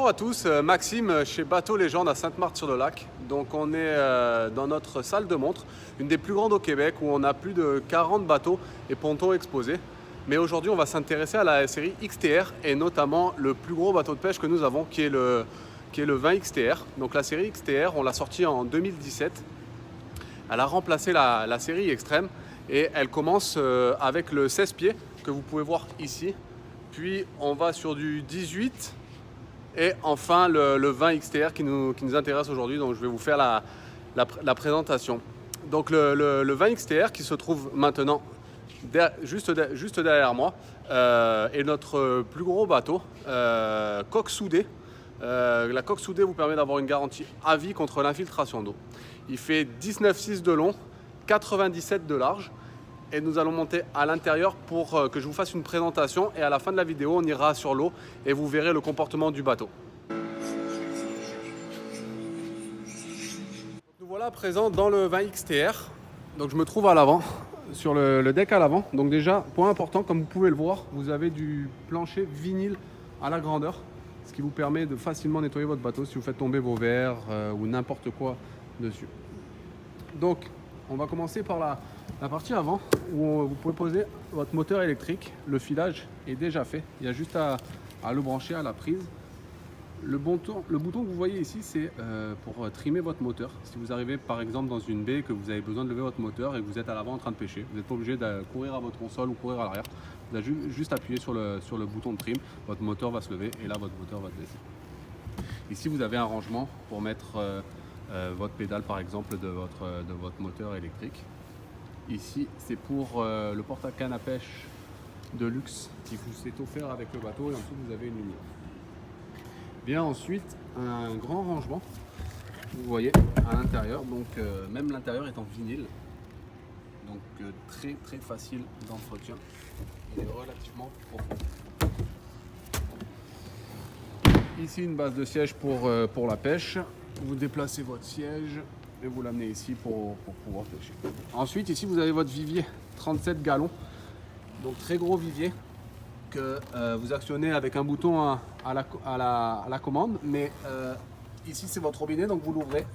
Bonjour à tous, Maxime chez Bateau Légende à Sainte-Marthe-sur-le-Lac. Donc on est dans notre salle de montre, une des plus grandes au Québec où on a plus de 40 bateaux et pontons exposés. Mais aujourd'hui on va s'intéresser à la série XTR et notamment le plus gros bateau de pêche que nous avons qui est le 20 XTR. Donc la série XTR on l'a sortie en 2017. Elle a remplacé la série Extreme et elle commence avec le 16 pieds que vous pouvez voir ici. Puis on va sur du 18 et enfin le 20 XTR qui nous intéresse aujourd'hui. Donc je vais vous faire la présentation. Donc le 20 XTR qui se trouve maintenant juste derrière moi est notre plus gros bateau, coque soudée. La coque soudée vous permet d'avoir une garantie à vie contre l'infiltration d'eau. Il fait 19,6 de long, 97 de large. Et nous allons monter à l'intérieur pour que je vous fasse une présentation. Et à la fin de la vidéo, on ira sur l'eau et vous verrez le comportement du bateau. Nous voilà présents dans le 20 XTR. Donc je me trouve à l'avant, sur le deck à l'avant. Donc déjà, point important, comme vous pouvez le voir, vous avez du plancher vinyle à la grandeur. Ce qui vous permet de facilement nettoyer votre bateau si vous faites tomber vos verres ou n'importe quoi dessus. Donc on va commencer par la partie avant où vous pouvez poser votre moteur électrique. Le filage est déjà fait, il y a juste à le brancher à la prise. Le bouton que vous voyez ici, c'est pour trimer votre moteur. Si vous arrivez par exemple dans une baie que vous avez besoin de lever votre moteur et que vous êtes à l'avant en train de pêcher, vous n'êtes pas obligé de courir à votre console ou courir à l'arrière. Vous avez juste appuyer sur le bouton de trim, votre moteur va se lever et là votre moteur va se baisser. Ici vous avez un rangement pour mettre votre pédale par exemple de votre moteur électrique. Ici c'est pour le porte-à-canne à pêche de luxe qui vous est offert avec le bateau et en dessous vous avez une lumière. Bien ensuite un grand rangement, vous voyez à l'intérieur, donc même l'intérieur est en vinyle, donc très facile d'entretien, il est relativement profond. Ici une base de siège pour la pêche, vous déplacez votre siège et vous l'amenez ici pour pouvoir pêcher. Ensuite ici vous avez votre vivier 37 gallons, donc très gros vivier que vous actionnez avec un bouton à la commande, mais ici c'est votre robinet, donc vous l'ouvrez,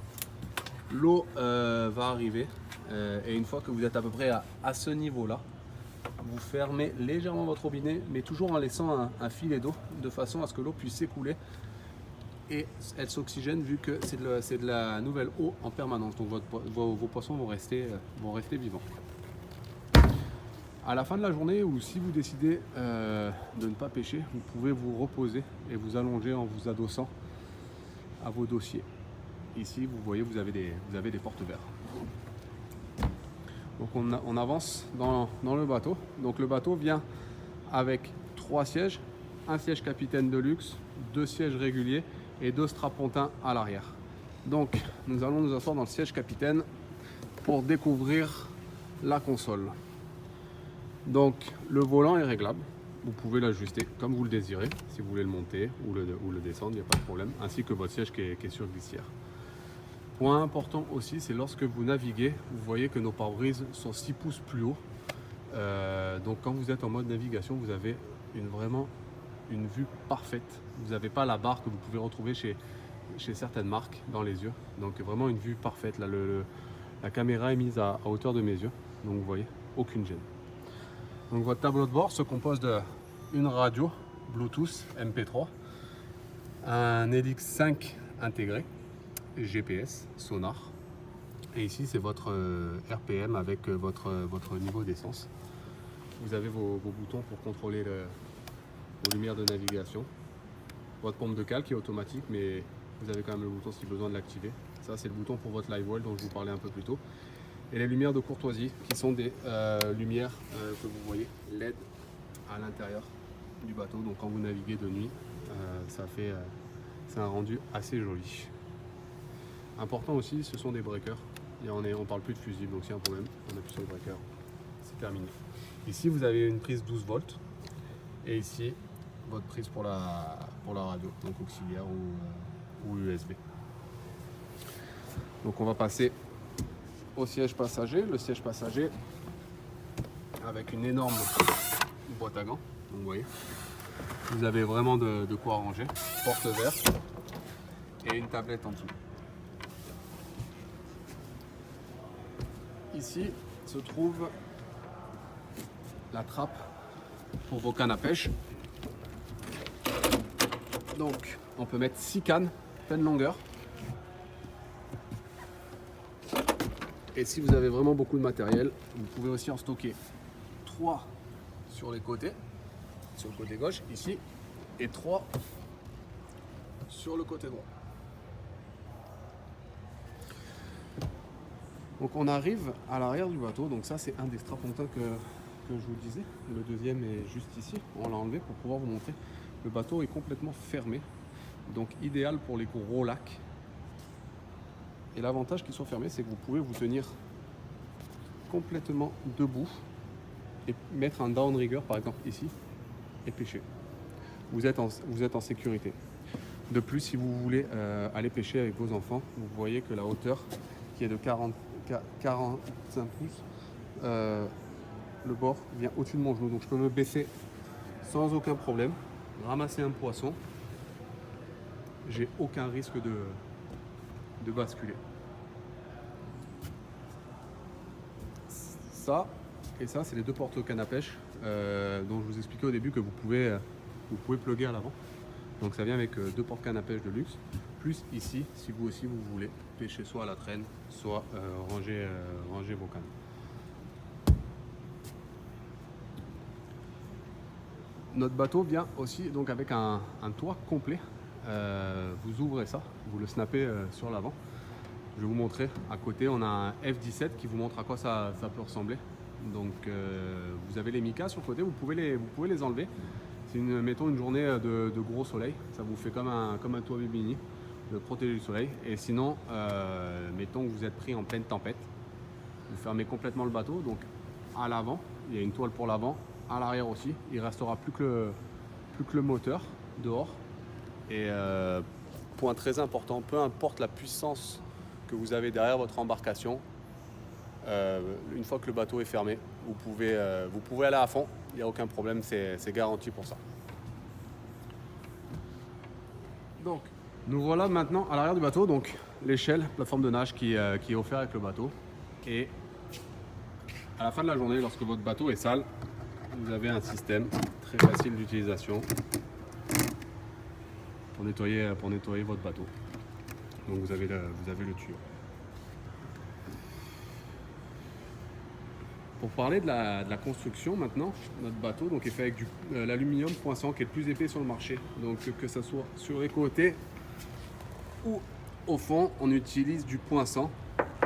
l'eau va arriver et une fois que vous êtes à peu près à ce niveau là, vous fermez légèrement votre robinet, mais toujours en laissant un filet d'eau de façon à ce que l'eau puisse s'écouler et elle s'oxygène vu que c'est de la nouvelle eau en permanence, donc vos poissons vont rester vivants. À la fin de la journée ou si vous décidez de ne pas pêcher, vous pouvez vous reposer et vous allonger en vous adossant à vos dossiers. Ici vous voyez vous avez des porte-verres. Donc on avance dans le bateau. Donc le bateau vient avec 3 sièges, un siège capitaine de luxe, 2 sièges réguliers et 2 strapontins à l'arrière. Donc nous allons nous asseoir dans le siège capitaine pour découvrir la console. Donc le volant est réglable, vous pouvez l'ajuster comme vous le désirez, si vous voulez le monter ou le descendre, il n'y a pas de problème, ainsi que votre siège qui est sur glissière. Point important aussi, c'est lorsque vous naviguez, vous voyez que nos pare-brises sont 6 pouces plus haut. Donc quand vous êtes en mode navigation, vous avez vraiment une vue parfaite. Vous n'avez pas la barre que vous pouvez retrouver chez certaines marques dans les yeux. Donc vraiment une vue parfaite. Là, la caméra est mise à hauteur de mes yeux, donc vous voyez, aucune gêne. Donc votre tableau de bord se compose d'une radio Bluetooth MP3, un Helix 5 intégré, GPS, sonar, et ici c'est votre RPM avec votre niveau d'essence. Vous avez vos boutons pour contrôler vos lumières de navigation, votre pompe de cale qui est automatique, mais vous avez quand même le bouton si besoin de l'activer. Ça c'est le bouton pour votre live well dont je vous parlais un peu plus tôt. Et les lumières de courtoisie qui sont des lumières que vous voyez LED à l'intérieur du bateau. Donc quand vous naviguez de nuit, c'est un rendu assez joli. Important aussi, ce sont des breakers. Et on parle plus de fusible, donc s'il y a un problème, on appuie sur le breaker. C'est terminé. Ici vous avez une prise 12 volts et ici votre prise pour la radio, donc auxiliaire ou USB. Donc on va passer au siège passager, le siège passager avec une énorme boîte à gants, donc vous voyez, Vous avez vraiment de quoi ranger. Porte verte et une tablette en dessous. Ici se trouve la trappe pour vos cannes à pêche. Donc on peut mettre 6 cannes, pleine longueur. Et si vous avez vraiment beaucoup de matériel, vous pouvez aussi en stocker 3 sur les côtés, sur le côté gauche ici, et 3 sur le côté droit. Donc on arrive à l'arrière du bateau, donc ça c'est un des strapontins que je vous disais. Le deuxième est juste ici, on l'a enlevé pour pouvoir vous montrer. Le bateau est complètement fermé, donc idéal pour les gros lacs. Et l'avantage qu'il soit fermé, c'est que vous pouvez vous tenir complètement debout et mettre un downrigger par exemple ici et pêcher. Vous êtes en sécurité. De plus, si vous voulez aller pêcher avec vos enfants, vous voyez que la hauteur qui est de 45 pouces, le bord vient au-dessus de mon genou. Donc je peux me baisser sans aucun problème, ramasser un poisson. J'ai aucun risque de basculer. Ça et ça, c'est les deux portes canne à pêche dont je vous expliquais au début que vous pouvez plugger à l'avant. Donc ça vient avec deux portes canne à pêche de luxe, plus ici, si vous aussi vous voulez pêcher soit à la traîne, soit ranger vos cannes. Notre bateau vient aussi donc avec un toit complet. Vous ouvrez ça, vous le snappez sur l'avant. Je vais vous montrer à côté, on a un F17 qui vous montre à quoi ça peut ressembler. Donc vous avez les micas sur le côté, vous pouvez les enlever. C'est mettons une journée de gros soleil, ça vous fait comme un toit bimini, de protéger du soleil. Et sinon, mettons que vous êtes pris en pleine tempête, vous fermez complètement le bateau. Donc à l'avant, il y a une toile pour l'avant, à l'arrière aussi, il restera plus que le moteur dehors. Et point très important, peu importe la puissance que vous avez derrière votre embarcation, une fois que le bateau est fermé, vous pouvez aller à fond, il n'y a aucun problème, c'est garanti pour ça. Donc, nous voilà maintenant à l'arrière du bateau, donc l'échelle, plateforme de nage qui est offerte avec le bateau. Et à la fin de la journée, lorsque votre bateau est sale, vous avez un système très facile d'utilisation pour nettoyer votre bateau. Donc vous avez le tuyau. Pour parler de la construction maintenant, notre bateau donc, est fait avec l'aluminium poinçant qui est le plus épais sur le marché. Donc que ce soit sur les côtés ou au fond, on utilise du poinçant.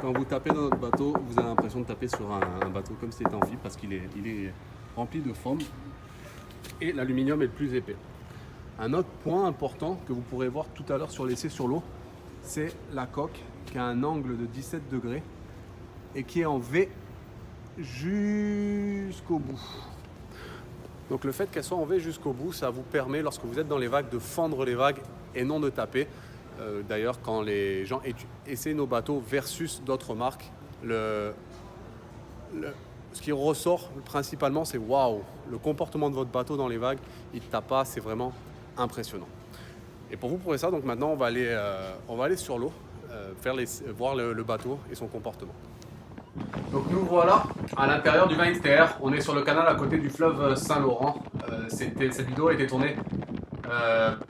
Quand vous tapez dans notre bateau, vous avez l'impression de taper sur un bateau comme si c'était en fibre parce qu'il est rempli de foam. Et l'aluminium est le plus épais. Un autre point important que vous pourrez voir tout à l'heure sur l'essai sur l'eau, c'est la coque qui a un angle de 17 degrés et qui est en V jusqu'au bout. Donc le fait qu'elle soit en V jusqu'au bout, ça vous permet lorsque vous êtes dans les vagues de fendre les vagues et non de taper. D'ailleurs quand les gens essaient nos bateaux versus d'autres marques, ce qui ressort principalement c'est waouh, le comportement de votre bateau dans les vagues, il ne tape pas, c'est vraiment impressionnant. Et pour vous prouver ça, donc maintenant on va aller sur l'eau, voir le bateau et son comportement. Donc nous voilà à l'intérieur du 20 XTR, on est sur le canal à côté du fleuve Saint-Laurent. Cette vidéo a été tournée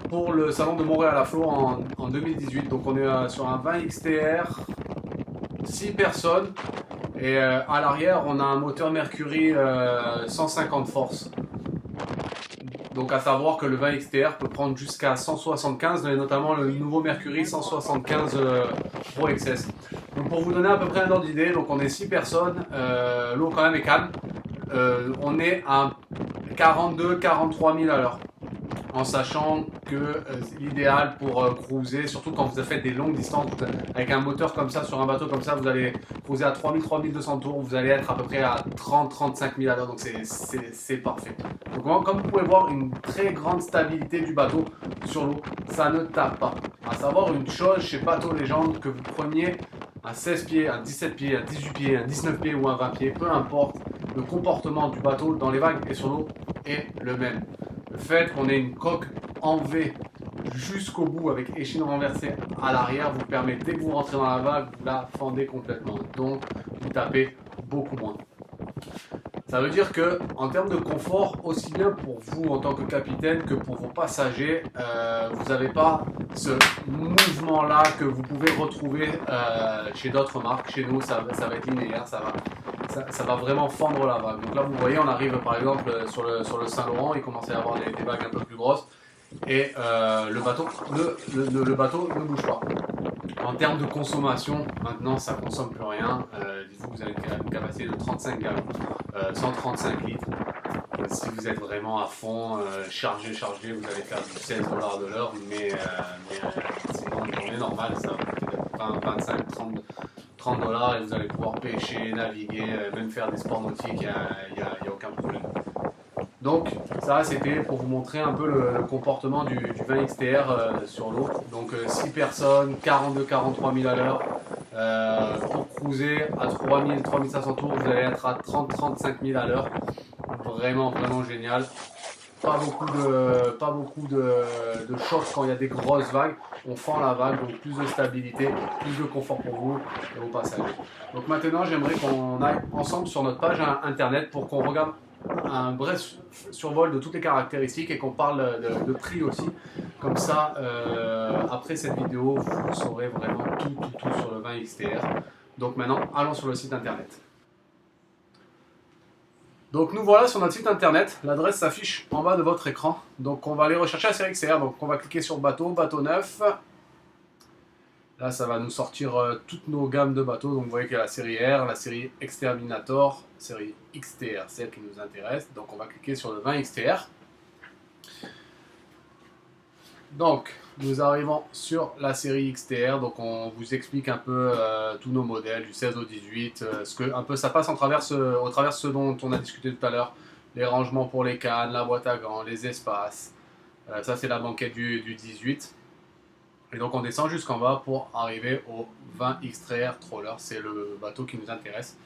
pour le salon de Montréal à flot en 2018. Donc on est sur un 20 XTR, 6 personnes et à l'arrière on a un moteur Mercury 150 forces. Donc à savoir que le 20 XTR peut prendre jusqu'à 175, et notamment le nouveau Mercury 175 Pro XS. Donc pour vous donner à peu près un ordre d'idée, donc on est 6 personnes, l'eau quand même est calme. On est à 42-43 000 à l'heure. En sachant que l'idéal pour cruiser, surtout quand vous faites des longues distances, avec un moteur comme ça, sur un bateau comme ça, vous allez cruiser à 3200 tours, vous allez être à peu près à 30-35 000 à l'heure, donc c'est parfait. Donc comme vous pouvez voir, une très grande stabilité du bateau sur l'eau, ça ne tape pas. À savoir une chose chez Bateau Légende, que vous preniez un 16 pieds, un 17 pieds, un 18 pieds, un 19 pieds ou un 20 pieds, peu importe, le comportement du bateau dans les vagues et sur l'eau est le même. Le fait qu'on ait une coque en V jusqu'au bout avec échine renversée à l'arrière vous permet, dès que vous rentrez dans la vague, vous la fendez complètement. Donc vous tapez beaucoup moins. Ça veut dire que en termes de confort, aussi bien pour vous en tant que capitaine que pour vos passagers, vous n'avez pas ce mouvement-là que vous pouvez retrouver chez d'autres marques. Chez nous, ça va être linéaire, ça va vraiment fendre la vague. Donc là, vous voyez, on arrive par exemple sur le Saint-Laurent, il commence à y avoir des vagues un peu plus grosses et le bateau ne bouge pas. En termes de consommation, maintenant ça ne consomme plus rien. Dites-vous que vous avez une capacité de 35 gallons, 135 litres. Si vous êtes vraiment à fond, chargé, vous allez faire du 16 $ de l'heure, mais sinon une journée normale, ça va coûter 20, 25, 30 $ et vous allez pouvoir pêcher, naviguer, même faire des sports nautiques, il n'y a aucun problème. Donc ça c'était pour vous montrer un peu le comportement du 20 XTR sur l'eau. Donc 6 personnes, 42-43 000 à l'heure. Pour cruiser à 3500 tours, vous allez être à 30-35 000 à l'heure. Vraiment génial. Pas beaucoup de chocs quand il y a des grosses vagues. On fend la vague, donc plus de stabilité, plus de confort pour vous et vos passagers. Donc maintenant j'aimerais qu'on aille ensemble sur notre page internet pour qu'on regarde un bref survol de toutes les caractéristiques et qu'on parle de prix aussi. Comme ça, après cette vidéo, vous saurez vraiment tout sur le 20 XTR. Donc maintenant, allons sur le site internet. Donc nous voilà sur notre site internet. L'adresse s'affiche en bas de votre écran. Donc on va aller rechercher la série XTR. Donc on va cliquer sur bateau neuf. Là, ça va nous sortir toutes nos gammes de bateaux. Donc, vous voyez qu'il y a la série R, la série Exterminator, série XTR, celle qui nous intéresse. Donc, on va cliquer sur le 20 XTR. Donc, nous arrivons sur la série XTR. Donc, on vous explique un peu tous nos modèles, du 16 au 18. Un peu, ça passe au travers ce dont on a discuté tout à l'heure. Les rangements pour les cannes, la boîte à gants, les espaces. Ça, c'est la banquette du 18. Et donc on descend jusqu'en bas pour arriver au 20 XTR Trawler, c'est le bateau qui nous intéresse.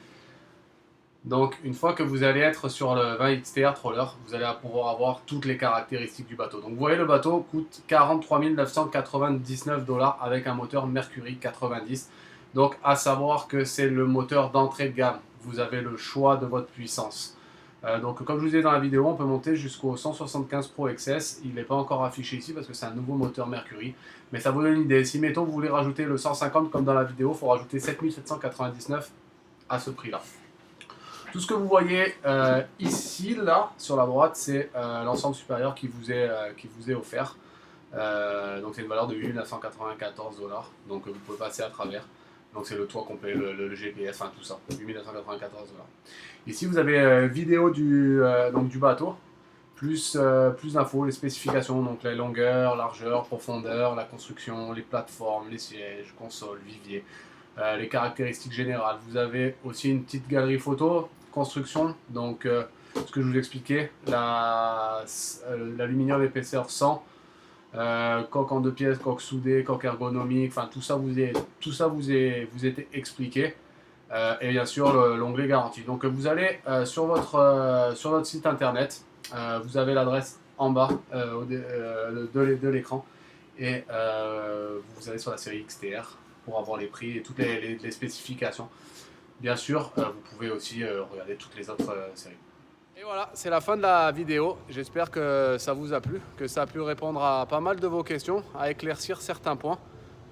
Donc une fois que vous allez être sur le 20 XTR Trawler, vous allez pouvoir avoir toutes les caractéristiques du bateau. Donc vous voyez, le bateau coûte 43 999 $ avec un moteur Mercury 90. Donc à savoir que c'est le moteur d'entrée de gamme. Vous avez le choix de votre puissance. Donc comme je vous disais dans la vidéo, on peut monter jusqu'au 175 Pro XS. Il n'est pas encore affiché ici parce que c'est un nouveau moteur Mercury. Mais ça vous donne une idée. Si mettons vous voulez rajouter le 150 comme dans la vidéo, il faut rajouter 7799 à ce prix là. Tout ce que vous voyez ici, là, sur la droite, c'est l'ensemble supérieur qui vous est offert. Donc c'est une valeur de 8 994 $. Donc vous pouvez passer à travers. Donc c'est le toit complet, le GPS, enfin tout ça, 8 994 $. Ici vous avez vidéo du bateau, plus d'infos, les spécifications, donc les longueurs, largeur, profondeur, la construction, les plateformes, les sièges, console, vivier, les caractéristiques générales. Vous avez aussi une petite galerie photo, construction, donc ce que je vous expliquais, l'aluminium épaisseur 100, coque en 2 pièces, coque soudée, coque ergonomique, enfin tout ça vous est expliqué. Et bien sûr l'onglet garantie. Donc vous allez sur notre site internet, vous avez l'adresse en bas de l'écran et vous allez sur la série XTR pour avoir les prix et toutes les spécifications. Bien sûr, vous pouvez aussi regarder toutes les autres séries. Et voilà, c'est la fin de la vidéo. J'espère que ça vous a plu, que ça a pu répondre à pas mal de vos questions, à éclaircir certains points.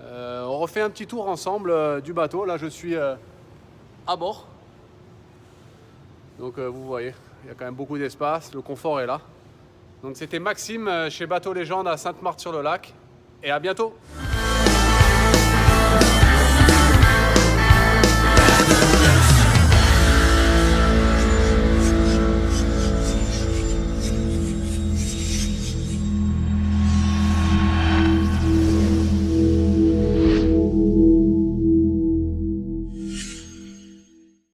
On refait un petit tour ensemble du bateau. Là, je suis à bord. Donc vous voyez, il y a quand même beaucoup d'espace, le confort est là. Donc c'était Maxime chez Bateau Légende à Sainte-Marthe-sur-le-Lac et à bientôt.